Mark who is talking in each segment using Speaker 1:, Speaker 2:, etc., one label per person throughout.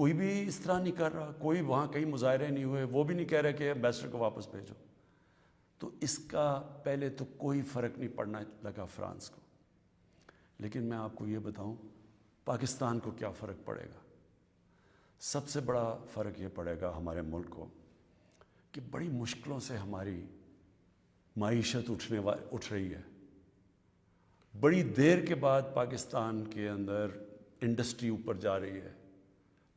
Speaker 1: کوئی بھی اس طرح نہیں کر رہا, کوئی وہاں کہیں مظاہرے نہیں ہوئے, وہ بھی نہیں کہہ رہے کہ ایمبیسڈر کو واپس بھیجو. تو اس کا پہلے تو کوئی فرق نہیں پڑنا لگا فرانس کو. لیکن میں آپ کو یہ بتاؤں پاکستان کو کیا فرق پڑے گا. سب سے بڑا فرق یہ پڑے گا ہمارے ملک کو کہ بڑی مشکلوں سے ہماری معیشت اٹھ رہی ہے. بڑی دیر کے بعد پاکستان کے اندر انڈسٹری اوپر جا رہی ہے,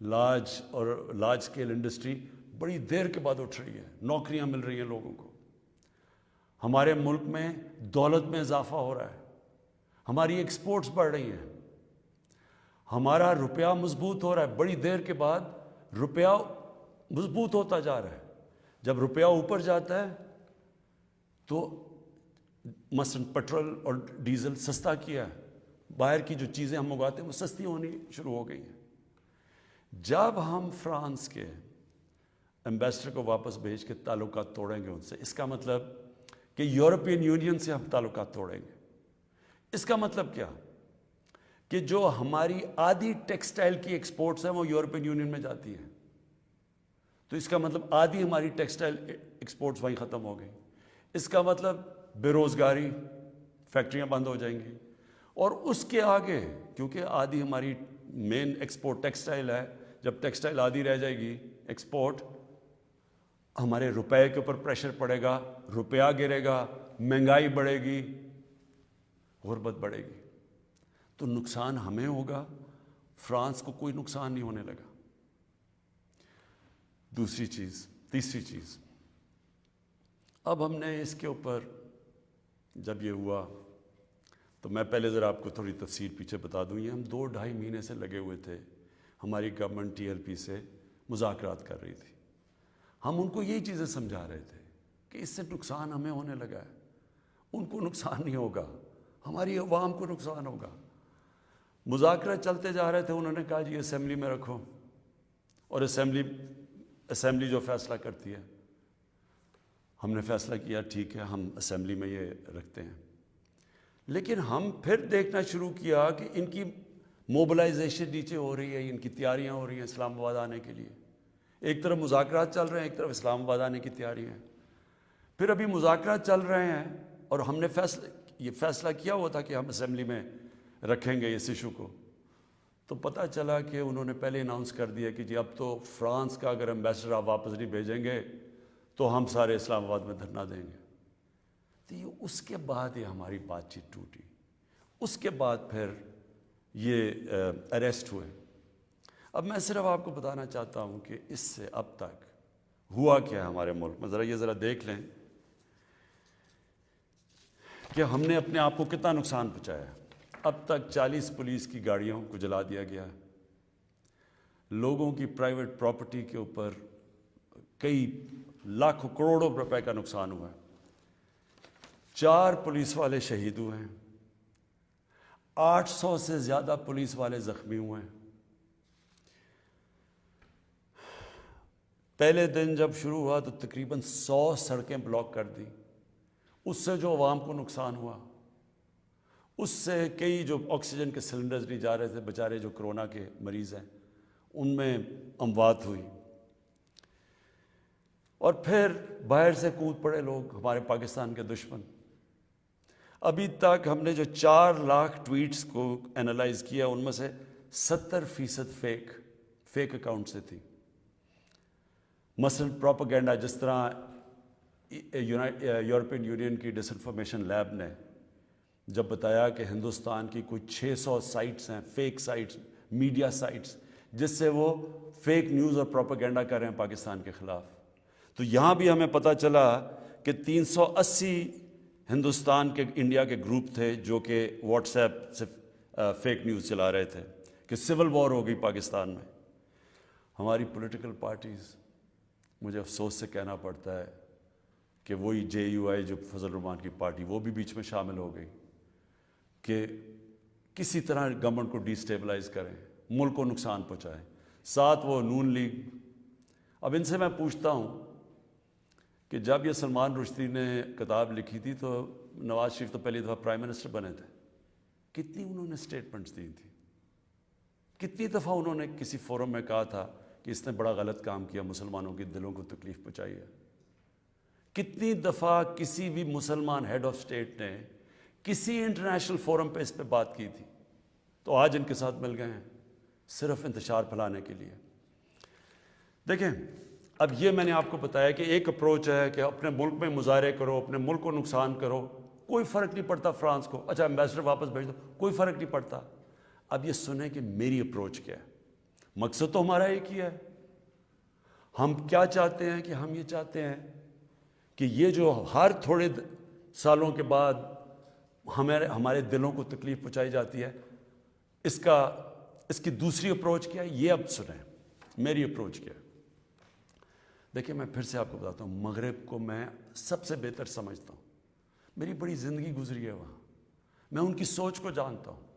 Speaker 1: لارج اسکیل انڈسٹری بڑی دیر کے بعد اٹھ رہی ہے, نوکریاں مل رہی ہیں لوگوں کو. ہمارے ملک میں دولت میں اضافہ ہو رہا ہے, ہماری ایکسپورٹس بڑھ رہی ہیں, ہمارا روپیہ مضبوط ہو رہا ہے. بڑی دیر کے بعد روپیہ مضبوط ہوتا جا رہا ہے. جب روپیہ اوپر جاتا ہے تو مثلا پیٹرول اور ڈیزل سستا کیا ہے, باہر کی جو چیزیں ہم منگواتے ہیں وہ سستی ہونی شروع ہو گئی ہیں. جب ہم فرانس کے ایمبیسڈر کو واپس بھیج کے تعلقات توڑیں گے ان سے, اس کا مطلب کہ یورپین یونین سے ہم تعلقات توڑیں گے. اس کا مطلب کیا کہ جو ہماری آدھی ٹیکسٹائل کی ایکسپورٹس ہیں وہ یورپین یونین میں جاتی ہیں, تو اس کا مطلب آدھی ہماری ٹیکسٹائل ایکسپورٹس وہیں ختم ہو گئی. اس کا مطلب بے روزگاری, فیکٹریاں بند ہو جائیں گی. اور اس کے آگے کیونکہ آدھی ہماری مین ایکسپورٹ ٹیکسٹائل ہے, جب ٹیکسٹائل آدھی رہ جائے گی ایکسپورٹ, ہمارے روپے کے اوپر پریشر پڑے گا, روپیہ گرے گا, مہنگائی بڑھے گی, غربت بڑھے گی. تو نقصان ہمیں ہوگا, فرانس کو کوئی نقصان نہیں ہونے لگا. تیسری چیز, اب ہم نے اس کے اوپر جب یہ ہوا تو میں پہلے ذرا آپ کو تھوڑی تفصیل پیچھے بتا دوں. یہ ہم 2-2.5 مہینے سے لگے ہوئے تھے, ہماری گورنمنٹ TLP سے مذاکرات کر رہی تھی. ہم ان کو یہی چیزیں سمجھا رہے تھے کہ اس سے نقصان ہمیں ہونے لگا ہے, ان کو نقصان نہیں ہوگا, ہماری عوام کو نقصان ہوگا. مذاکرات چلتے جا رہے تھے, انہوں نے کہا جی اسمبلی میں رکھو, اور اسمبلی جو فیصلہ کرتی ہے. ہم نے فیصلہ کیا ٹھیک ہے ہم اسمبلی میں یہ رکھتے ہیں. لیکن ہم پھر دیکھنا شروع کیا کہ ان کی موبلائزیشن نیچے ہو رہی ہے, ان کی تیاریاں ہو رہی ہیں اسلام آباد آنے کے لیے. ایک طرف مذاکرات چل رہے ہیں, ایک طرف اسلام آباد آنے کی تیاری ہیں. پھر ابھی مذاکرات چل رہے ہیں اور ہم نے یہ فیصلہ کیا ہوا تھا کہ ہم اسمبلی میں رکھیں گے اس ایشو کو. تو پتہ چلا کہ انہوں نے پہلے اناؤنس کر دیا کہ جی اب تو فرانس کا اگر ایمبیسڈر آپ واپس نہیں بھیجیں گے تو ہم سارے اسلام آباد میں دھرنا دیں گے. تو یہ اس کے بعد یہ ہماری بات چیت ٹوٹی. اس کے بعد پھر یہ اریسٹ ہوئے. اب میں صرف آپ کو بتانا چاہتا ہوں کہ اس سے اب تک ہوا کیا ہے ہمارے ملک میں. ذرا دیکھ لیں کہ ہم نے اپنے آپ کو کتنا نقصان پہنچایا. اب تک 40 پولیس کی گاڑیوں کو جلا دیا گیا, لوگوں کی پرائیویٹ پراپرٹی کے اوپر کئی لاکھوں کروڑوں روپے کا نقصان ہوا ہے. 4 پولیس والے شہید ہوئے ہیں, 800 سے زیادہ پولیس والے زخمی ہوئے ہیں. پہلے دن جب شروع ہوا تو تقریباً 100 سڑکیں بلاک کر دی. اس سے جو عوام کو نقصان ہوا, اس سے کئی جو آکسیجن کے سلنڈرز نہیں جا رہے تھے, بیچارے جو کرونا کے مریض ہیں, ان میں اموات ہوئی. اور پھر باہر سے کود پڑے لوگ, ہمارے پاکستان کے دشمن. ابھی تک ہم نے جو 4 لاکھ ٹویٹس کو انالائز کیا, ان میں سے 70% فیک اکاؤنٹ سے تھی. مثلا پروپیگنڈا, جس طرح یورپین یونین کی ڈس انفارمیشن لیب نے جب بتایا کہ ہندوستان کی کوئی 600 سائٹس ہیں, فیک سائٹس, میڈیا سائٹس, جس سے وہ فیک نیوز اور پروپیگنڈا کر رہے ہیں پاکستان کے خلاف. تو یہاں بھی ہمیں پتہ چلا کہ 380 ہندوستان کے انڈیا کے گروپ تھے جو کہ واٹس ایپ سے فیک نیوز چلا رہے تھے کہ سول وار ہو گئی پاکستان میں. ہماری پولیٹیکل پارٹیز, مجھے افسوس سے کہنا پڑتا ہے کہ وہی JUI جو فضل الرحمان کی پارٹی, وہ بھی بیچ میں شامل ہو گئی کہ کسی طرح گورنمنٹ کو ڈی سٹیبلائز کریں, ملک کو نقصان پہنچائیں. ساتھ وہ نون لیگ. اب ان سے میں پوچھتا ہوں کہ جب یہ سلمان رشدی نے کتاب لکھی تھی تو نواز شریف تو پہلی دفعہ پرائم منسٹر بنے تھے, کتنی انہوں نے سٹیٹمنٹس دی تھی, کتنی دفعہ انہوں نے کسی فورم میں کہا تھا کہ اس نے بڑا غلط کام کیا، مسلمانوں کے دلوں کو تکلیف پہنچائی ہے؟ کتنی دفعہ کسی بھی مسلمان ہیڈ آف اسٹیٹ نے کسی انٹرنیشنل فورم پہ اس پہ بات کی تھی؟ تو آج ان کے ساتھ مل گئے ہیں صرف انتشار پھیلانے کے لیے۔ دیکھیں، اب یہ میں نے آپ کو بتایا کہ ایک اپروچ ہے کہ اپنے ملک میں مظاہرے کرو، اپنے ملک کو نقصان کرو، کوئی فرق نہیں پڑتا فرانس کو، اچھا ایمبیسڈر واپس بھیج دو، کوئی فرق نہیں پڑتا۔ اب یہ سنیں کہ میری اپروچ کیا ہے۔ مقصد تو ہمارا ایک ہی ہے۔ ہم کیا چاہتے ہیں کہ ہم یہ چاہتے ہیں کہ یہ جو ہر تھوڑے سالوں کے بعد ہمارے دلوں کو تکلیف پہنچائی جاتی ہے، اس کی دوسری اپروچ کیا ہے، یہ اب سنیں میری اپروچ کیا ہے۔ دیکھیں، میں پھر سے آپ کو بتاتا ہوں، مغرب کو میں سب سے بہتر سمجھتا ہوں، میری بڑی زندگی گزری ہے وہاں، میں ان کی سوچ کو جانتا ہوں۔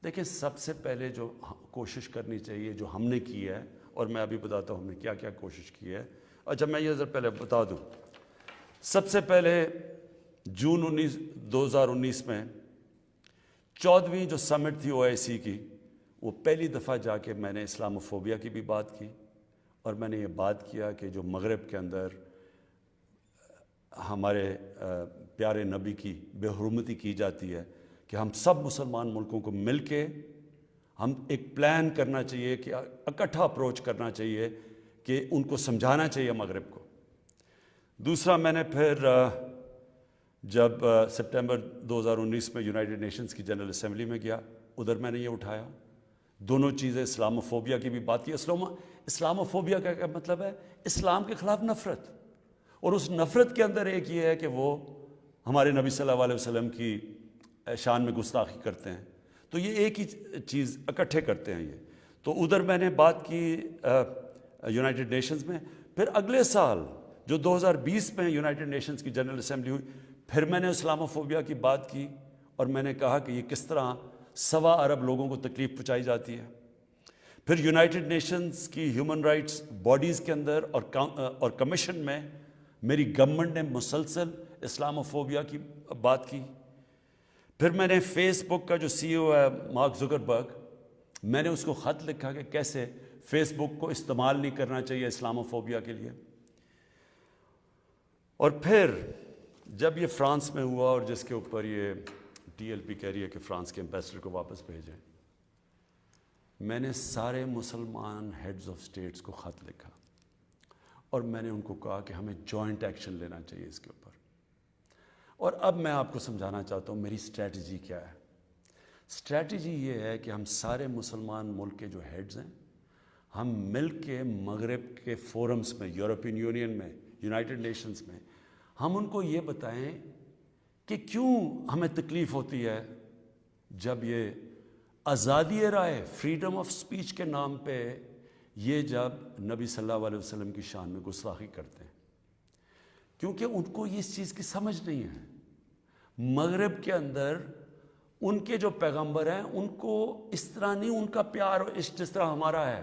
Speaker 1: دیکھیں، سب سے پہلے جو کوشش کرنی چاہیے، جو ہم نے کی ہے، اور میں ابھی بتاتا ہوں ہم نے کیا کیا کوشش کی ہے۔ اچھا، میں یہ ذرا پہلے بتا دوں، سب سے پہلے جون 2019 میں 14ویں جو سمٹ تھی OIC کی، وہ پہلی دفعہ جا کے میں نے اسلاموفوبیا کی بھی بات کی، اور میں نے یہ بات کیا کہ جو مغرب کے اندر ہمارے پیارے نبی کی بے حرمتی کی جاتی ہے، کہ ہم سب مسلمان ملکوں کو مل کے ہم ایک پلان کرنا چاہیے، کہ اکٹھا اپروچ کرنا چاہیے، کہ ان کو سمجھانا چاہیے مغرب کو۔ دوسرا، میں نے پھر جب سپٹمبر 2019 میں یونائٹڈ نیشنز کی جنرل اسمبلی میں گیا، ادھر میں نے یہ اٹھایا، دونوں چیزیں، اسلاموفوبیا کی بھی بات کی۔ اسلاموفوبیا کا کیا مطلب ہے؟ اسلام کے خلاف نفرت، اور اس نفرت کے اندر ایک یہ ہے کہ وہ ہمارے نبی صلی اللہ علیہ وسلم کی شان میں گستاخی کرتے ہیں، تو یہ ایک ہی چیز اکٹھے کرتے ہیں یہ۔ تو ادھر میں نے بات کی یونائٹڈ نیشنز میں۔ پھر اگلے سال جو 2020 میں یونائٹڈ نیشنز کی جنرل اسمبلی ہوئی، پھر میں نے اسلاموفوبیا کی بات کی، اور میں نے کہا کہ یہ کس طرح 1.25 ارب لوگوں کو تکلیف پہنچائی جاتی ہے۔ پھر یونائٹڈ نیشنز کی ہیومن رائٹس باڈیز کے اندر اور کمیشن میں میری گورنمنٹ نے مسلسل اسلاموفوبیا کی بات کی۔ پھر میں نے فیس بک کا جو CEO ہے مارک زکربرگ، میں نے اس کو خط لکھا کہ کیسے فیس بک کو استعمال نہیں کرنا چاہیے اسلاموفوبیا کے لیے۔ اور پھر جب یہ فرانس میں ہوا، اور جس کے اوپر یہ TLP کہہ رہی ہے کہ فرانس کے ایمبیسڈر کو واپس بھیجیں، میں نے سارے مسلمان ہیڈز آف اسٹیٹس کو خط لکھا، اور میں نے ان کو کہا کہ ہمیں جوائنٹ ایکشن لینا چاہیے اس کے اوپر۔ اور اب میں آپ کو سمجھانا چاہتا ہوں میری اسٹریٹجی کیا ہے۔ اسٹریٹجی یہ ہے کہ ہم سارے مسلمان ملک کے جو ہیڈز ہیں، ہم مل کے مغرب کے فورمز میں، یورپین یونین میں، یونائٹڈ نیشنز میں، ہم ان کو یہ بتائیں کہ کیوں ہمیں تکلیف ہوتی ہے جب یہ آزادی رائے، فریڈم آف سپیچ کے نام پہ یہ جب نبی صلی اللہ علیہ وسلم کی شان میں گستاخی کرتے ہیں، کیونکہ ان کو اس چیز کی سمجھ نہیں ہے۔ مغرب کے اندر ان کے جو پیغمبر ہیں، ان کو اس طرح نہیں، ان کا پیار اور عشق جس طرح ہمارا ہے،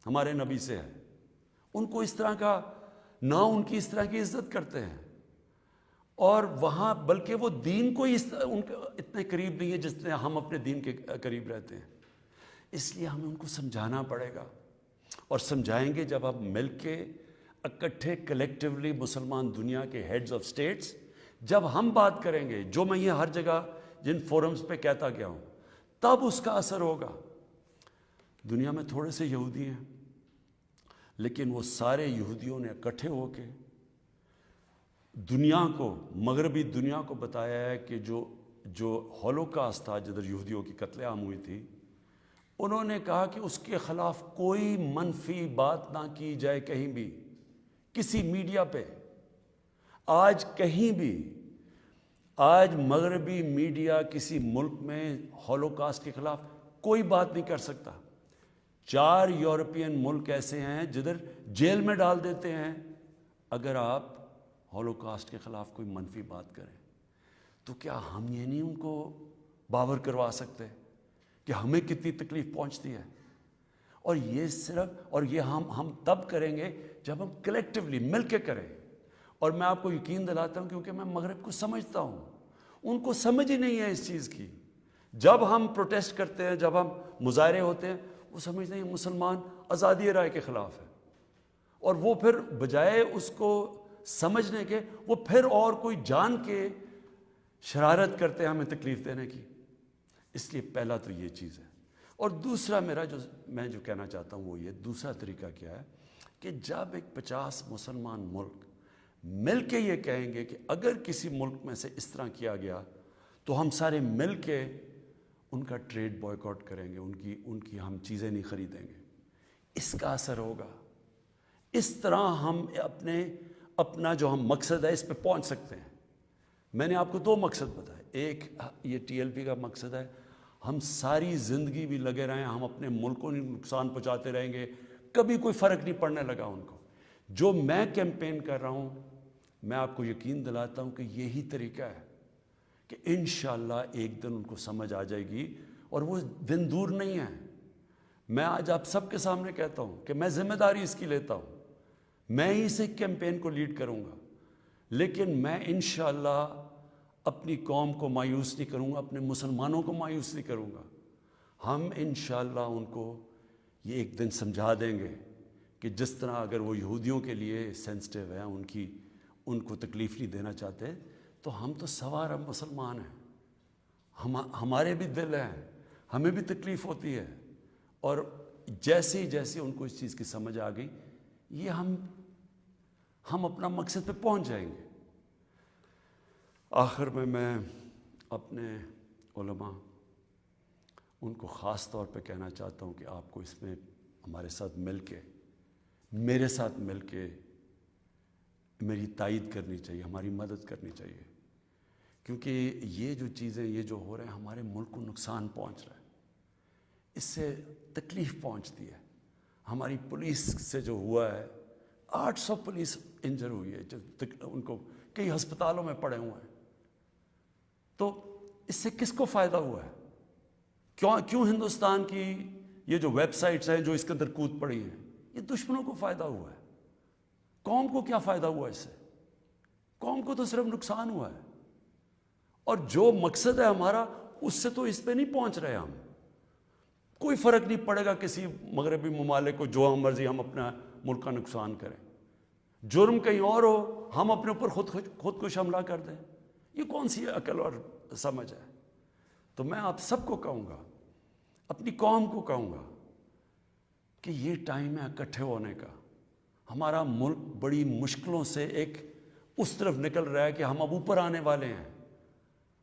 Speaker 1: ہمارے نبی سے ہے، ان کو اس طرح کا نہ، ان کی اس طرح کی عزت کرتے ہیں، اور وہاں بلکہ وہ دین کو ان کے اتنے قریب نہیں ہے جس طرح ہم اپنے دین کے قریب رہتے ہیں۔ اس لیے ہمیں ان کو سمجھانا پڑے گا، اور سمجھائیں گے جب ہم مل کے اکٹھے کلیکٹیولی مسلمان دنیا کے ہیڈز آف اسٹیٹس جب ہم بات کریں گے، جو میں یہ ہر جگہ جن فورمز پہ کہتا گیا ہوں، تب اس کا اثر ہوگا۔ دنیا میں تھوڑے سے یہودی ہیں، لیکن وہ سارے یہودیوں نے اکٹھے ہو کے دنیا کو، مغربی دنیا کو بتایا ہے کہ جو ہولوکاسٹ تھا، جدھر یہودیوں کی قتل عام ہوئی تھی، انہوں نے کہا کہ اس کے خلاف کوئی منفی بات نہ کی جائے کہیں بھی، کسی میڈیا پہ۔ آج کہیں بھی، آج مغربی میڈیا کسی ملک میں ہولوکاسٹ کے خلاف کوئی بات نہیں کر سکتا۔ 4 یورپین ملک ایسے ہیں جدھر جیل میں ڈال دیتے ہیں اگر آپ ہولوکاسٹ کے خلاف کوئی منفی بات کریں۔ تو کیا ہم یہ نہیں ان کو باور کروا سکتے کہ ہمیں کتنی تکلیف پہنچتی ہے؟ اور یہ صرف، اور یہ ہم تب کریں گے جب ہم کلیکٹیولی مل کے کریں۔ اور میں آپ کو یقین دلاتا ہوں، کیونکہ میں مغرب کو سمجھتا ہوں، ان کو سمجھ ہی نہیں ہے اس چیز کی۔ جب ہم پروٹیسٹ کرتے ہیں، جب ہم مظاہرے ہوتے ہیں، وہ سمجھتے ہیں مسلمان آزادی رائے کے خلاف ہے، اور وہ پھر بجائے اس کو سمجھنے کے وہ پھر اور کوئی جان کے شرارت کرتے ہیں ہمیں تکلیف دینے کی۔ اس لیے پہلا تو یہ چیز ہے۔ اور دوسرا میں جو کہنا چاہتا ہوں وہ یہ، دوسرا طریقہ کیا ہے کہ جب ایک 50 مسلمان ملک مل کے یہ کہیں گے کہ اگر کسی ملک میں سے اس طرح کیا گیا تو ہم سارے مل کے ان کا ٹریڈ بوائیکاٹ کریں گے، ان کی ہم چیزیں نہیں خریدیں گے، اس کا اثر ہوگا۔ اس طرح ہم اپنا جو ہم مقصد ہے اس پہ پہنچ سکتے ہیں۔ میں نے آپ کو 2 مقصد بتائے، ایک یہ TLP کا مقصد ہے، ہم ساری زندگی بھی لگے رہیں، ہم اپنے ملک کو نقصان پہنچاتے رہیں گے، کبھی کوئی فرق نہیں پڑنے لگا ان کو۔ جو میں کیمپین کر رہا ہوں، میں آپ کو یقین دلاتا ہوں کہ یہی طریقہ ہے کہ انشاءاللہ ایک دن ان کو سمجھ آ جائے گی، اور وہ دن دور نہیں ہے۔ میں آج آپ سب کے سامنے کہتا ہوں کہ میں ذمہ داری اس کی لیتا ہوں، میں ہی سے کیمپین کو لیڈ کروں گا، لیکن میں انشاءاللہ اپنی قوم کو مایوس نہیں کروں گا، اپنے مسلمانوں کو مایوس نہیں کروں گا۔ ہم انشاءاللہ ان کو یہ ایک دن سمجھا دیں گے کہ جس طرح اگر وہ یہودیوں کے لیے سینسٹیو ہیں، ان کو تکلیف نہیں دینا چاہتے، تو ہم تو سوار مسلمان ہیں، ہمارے بھی دل ہیں، ہمیں بھی تکلیف ہوتی ہے، اور جیسے ان کو اس چیز کی سمجھ آ گئی، یہ ہم اپنا مقصد پہ پہنچ جائیں گے۔ آخر میں اپنے علماء ان کو خاص طور پہ کہنا چاہتا ہوں کہ آپ کو اس میں ہمارے ساتھ مل کے، میرے ساتھ مل کے میری تائید کرنی چاہیے، ہماری مدد کرنی چاہیے، کیونکہ یہ جو چیزیں یہ جو ہو رہے ہیں ہمارے ملک کو نقصان پہنچ رہا ہے، اس سے تکلیف پہنچتی ہے۔ ہماری پولیس سے جو ہوا ہے، 800 پولیس انجر ہوئی ہے، ان کو کئی ہسپتالوں میں پڑے ہوئے ہیں، تو اس سے کس کو فائدہ ہوا ہے؟ کیوں ہندوستان کی یہ جو ویب سائٹس ہیں جو اس کے اندر کود پڑی ہیں، یہ دشمنوں کو فائدہ ہوا ہے؟ قوم کو کیا فائدہ ہوا اس سے؟ قوم کو تو صرف نقصان ہوا ہے، اور جو مقصد ہے ہمارا اس سے تو اس پہ نہیں پہنچ رہے ہم۔ کوئی فرق نہیں پڑے گا کسی مغربی ممالک کو، جو ہم مرضی ہم اپنا ملک کا نقصان کریں، جرم کہیں اور ہو، ہم اپنے اوپر خود کش حملہ کر دیں، یہ کون سی عقل اور سمجھ ہے؟ تو میں آپ سب کو کہوں گا، اپنی قوم کو کہوں گا کہ یہ ٹائم ہے اکٹھے ہونے کا۔ ہمارا ملک بڑی مشکلوں سے اس طرف نکل رہا ہے کہ ہم اب اوپر آنے والے ہیں،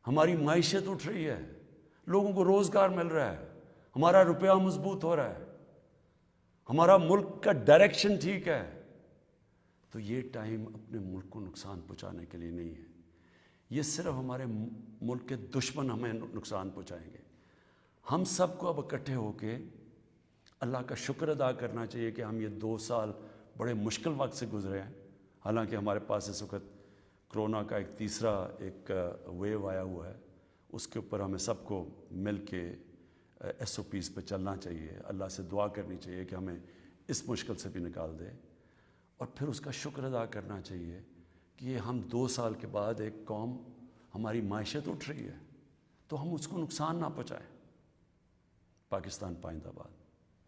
Speaker 1: ہماری معیشت اٹھ رہی ہے، لوگوں کو روزگار مل رہا ہے، ہمارا روپیہ مضبوط ہو رہا ہے، ہمارا ملک کا ڈائریکشن ٹھیک ہے۔ تو یہ ٹائم اپنے ملک کو نقصان پہنچانے کے لیے نہیں ہے، یہ صرف ہمارے ملک کے دشمن ہمیں نقصان پہنچائیں گے۔ ہم سب کو اب اکٹھے ہو کے اللہ کا شکر ادا کرنا چاہیے کہ ہم یہ 2 سال بڑے مشکل وقت سے گزرے ہیں، حالانکہ ہمارے پاس اس وقت کرونا کا ایک تیسرا ویو آیا ہوا ہے، اس کے اوپر ہمیں سب کو مل کے SOPs پہ چلنا چاہیے، اللہ سے دعا کرنی چاہیے کہ ہمیں اس مشکل سے بھی نکال دے، اور پھر اس کا شکر ادا کرنا چاہیے کہ یہ ہم 2 سال کے بعد ایک قوم، ہماری معیشت اٹھ رہی ہے، تو ہم اس کو نقصان نہ پہنچائیں۔ پاکستان پائندہ باد۔